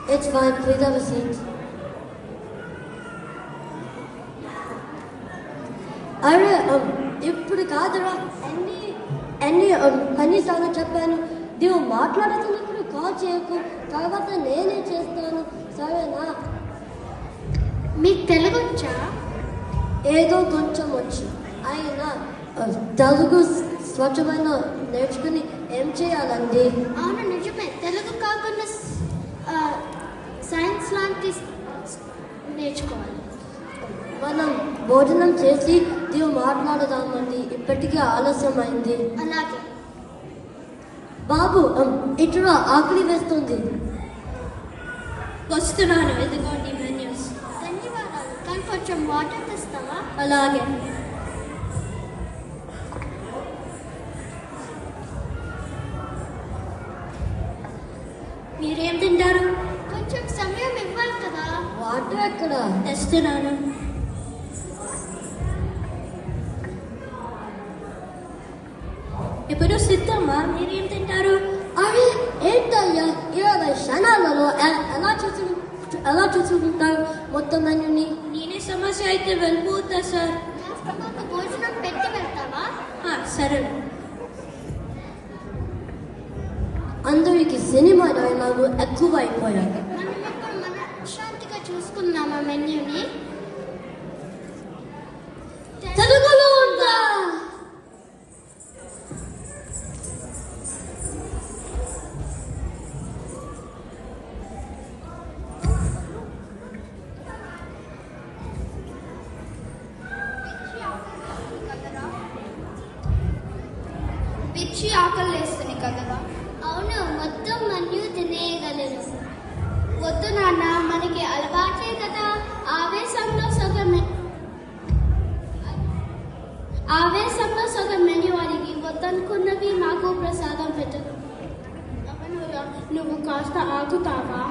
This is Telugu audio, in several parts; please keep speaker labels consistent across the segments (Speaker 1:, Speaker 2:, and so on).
Speaker 1: It's fine. Please have a seat. అరే ఇప్పుడు కాదురా ఎన్నిసార్లు చెప్పాను నువ్వు మాట్లాడుతున్నప్పుడు కాల్ చేయకు తర్వాత నేనే చేస్తాను సరేనా
Speaker 2: మీకు తెలుగు వచ్చా
Speaker 1: ఏదో కొంచెం వచ్చు అయినా తెలుగు స్వచ్ఛమైన నేర్చుకుని ఏం చేయాలండి
Speaker 2: అవును నిజమే తెలుగు కాకుండా సైన్స్ లాంటి నేర్చుకోవాలి
Speaker 1: మనం భోజనం చేసి నువ్వు మాట్లాడదామండి ఇప్పటికీ ఆలస్యమైంది
Speaker 2: అలాగే
Speaker 1: బాబు ఇట్లా ఆకలి వేస్తుంది
Speaker 2: వస్తున్నాను ఇదిగోండి మెన్యూస్ ధన్యవాదాలు కానీ కొంచెం వాటర్ తెస్తావా
Speaker 1: అలాగే
Speaker 2: మీరేం తింటారు కొంచెం సమయం ఇవ్వాలి కదా
Speaker 1: వాటర్ ఎక్కడ
Speaker 2: తెస్తున్నాను ఇప్పుడు సిద్ధమ్మా మీరేం తింటారు
Speaker 1: అరే ఏంటయ్యా 20 క్షణాలలో ఎలా చూసుకుంటారు మొత్తం మెన్యూని
Speaker 2: నేనే సమస్య అయితే వెళ్ళిపోతా సార్ భోజనం పెట్టి వెళ్తావా సరే
Speaker 1: అందరికి సినిమా డైలాగు ఎక్కువ అయిపోయాయి
Speaker 2: మనం ఇప్పుడు మనశ్శాంతిగా చూసుకుందామా మెన్యూని
Speaker 1: తెలుగులో ఉందా
Speaker 2: పిచ్చి ఆకలి వేస్తుంది కదరా అవును మొత్తం మెన్యూ తినేయగలను వద్దు నాన్న మనకి అలవాటే కదా ఆవేశంలో సగం మెన్యూ అడిగి వద్దనుకున్నవి నాకు ప్రసాదం పెట్టదు నువ్వు కాస్త ఆగుతావా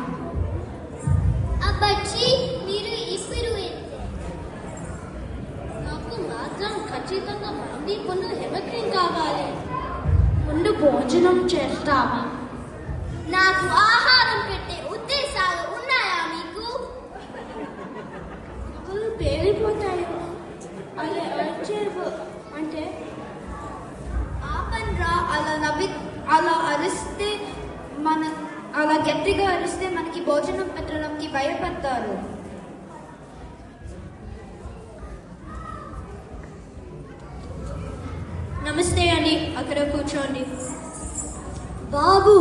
Speaker 2: అబ్బచ్చి మీరు ఇప్పుడు నాకు మాత్రం ఖచ్చితంగా మామిడి పళ్ళు హెమక్రీమ్ కావాలి ముందు భోజనం చేస్తావా నాకు ఆహారం పెట్టే ఉద్దేశాలు ఉన్నాయా మీకు పేలిపోతాయి అంటే ఆపన్రా అలా అరిస్తే అలా గట్టిగా అరిస్తే మనకి భోజనం పెట్టడానికి భయపడతారు నమస్తే అండి అక్కడ కూర్చోండి
Speaker 1: బాబు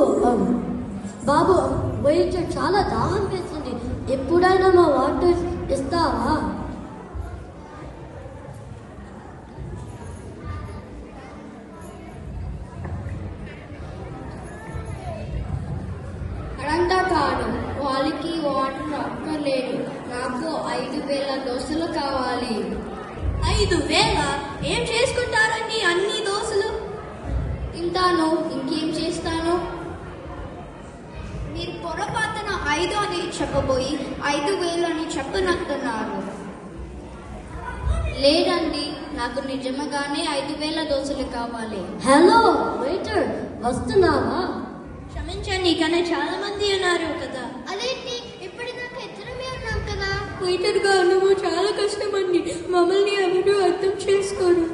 Speaker 1: వెయిటర్ చాలా దాహం వేస్తుంది ఎప్పుడైనా మా వాటర్ ఇస్తావా
Speaker 2: అదంతా కాదు వాళ్ళకి వాటర్ అక్కర్లేదు నాకు 5,000 దోశలు కావాలి 5,000 ఏం చేసుకుంటారండి అన్ని దోశలు తింటాను ఇంకేం చేస్తాను మీరు పొరపాటున 5 అని చెప్పబోయి 5,000 అని చెప్పనట్టున్నారు లేదండి నాకు నిజంగానే 5,000 దోశలు కావాలి
Speaker 1: హలో వెయిటర్ వస్తున్నావా
Speaker 2: క్షమించండి కానీ చాలా మంది ఉన్నారు కదా అదేంటి ఇప్పటిదాకా ఇద్దరమే ఉన్నాం కదా వెయిటర్ గా నువ్వు చాలా కష్టమండి మమ్మల్ని ఎవరు అర్థం చేసుకోరు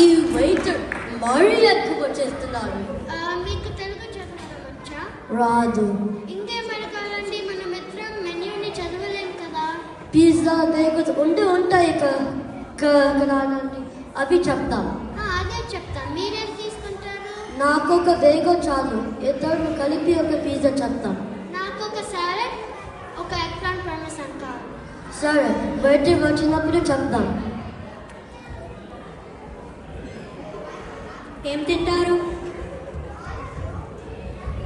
Speaker 1: ఈ వెయిటర్ మరీ ఎక్కువ చేస్తున్నారు
Speaker 2: మీకు తెలుగు చదవడం వచ్చా
Speaker 1: రాదు
Speaker 2: ఇంకేం అడగాలండి మనం ఇద్దరం మెన్యూని చదవలేం కదా
Speaker 1: పిజ్జా బేగల్స్ ఉంటాయి కదండి అవి చెప్తాం
Speaker 2: అదే చెప్తాం మీరేం తీసుకుంటారు
Speaker 1: నాకు ఒక బేగల్ చాలు ఇద్దరు కలిపి ఒక పిజ్జా చెప్తాం
Speaker 2: నాకు ఒక సాలడ్ ఒక ఎగ్ ప్లాంట్ పార్మెసాన్ కావాలి
Speaker 1: సరే వెయిటర్ వచ్చినప్పుడు చెప్తాం
Speaker 2: ఏం తింటారు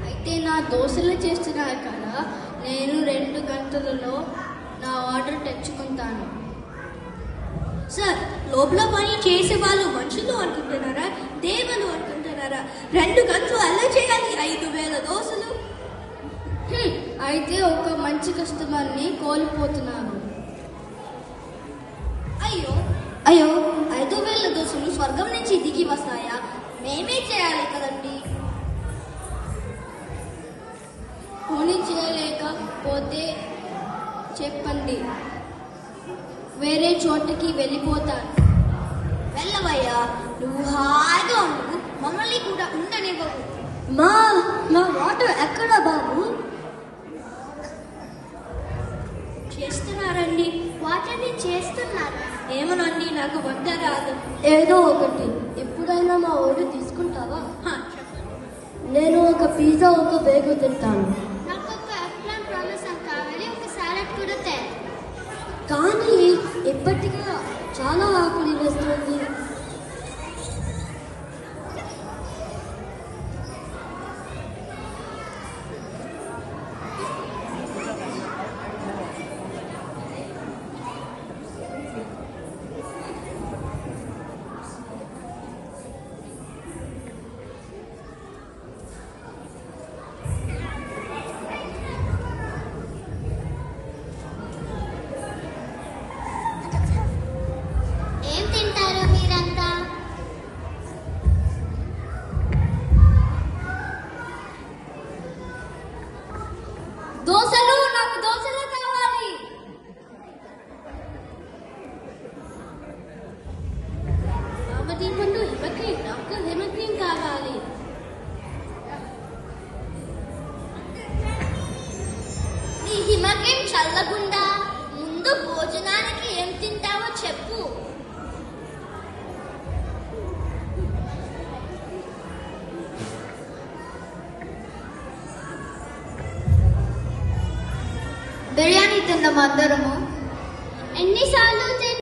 Speaker 2: అయితే నా దోశలు చేస్తున్నారు కదా నేను 2 గంటలలో నా ఆర్డర్ తెచ్చుకుంటాను సార్ లోపల పని చేసే వాళ్ళు మనుషులు అనుకుంటున్నారా దేవులు అనుకుంటున్నారా 2 గంటలు అలా చేయాలి 5,000 దోశలు అయితే ఒక మంచి కస్టమర్ని కోల్పోతున్నాను అయ్యో 5,000 దోశలు స్వర్గం నుంచి దిగి వస్తాయా మేమే చేయాలి కదండి పోనీ చేయలే లేకపోతే చెప్పండి, వేరే చోటకి వెళ్ళిపోతాను. వెళ్ళవయ్యా, నువ్వు హాయిగా ఉండు, మమ్మల్ని కూడా ఉండనివ్వవు.
Speaker 1: నా వాటర్ ఎక్కడ బాబు?
Speaker 2: చేస్తున్నారండి, వాటర్ని చేస్తున్నారు. ఏమోనండి, నాకు వంట రాదు.
Speaker 1: ఏదో ఒకటి, ఎప్పుడైనా మా ఊరు తీసుకుంటావా? నేను ఒక పిజ్జా, ఒక బేగు తింటాను.
Speaker 2: నాకు ఒక ఎప్లాన్ ప్రామిసం కావాలి, ఒక సాలడ్ కూడా తేలి.
Speaker 1: కానీ ఇప్పటికే చాలా ఆకలి వేస్తుంది.
Speaker 2: ఏం తింటారు మీరంతా? దోశలు, నాకు దోశలు కావాలి. రామదీపండు హిమక్రీమ్, నాకు హిమక్రీమ్ కావాలి. నీ హిమక్రీమ్ చల్లకుండా ముందు భోజనానికి ఏం తింటావో చెప్పు. బిర్యానీ తిందాం అందరము. ఎన్నిసార్లు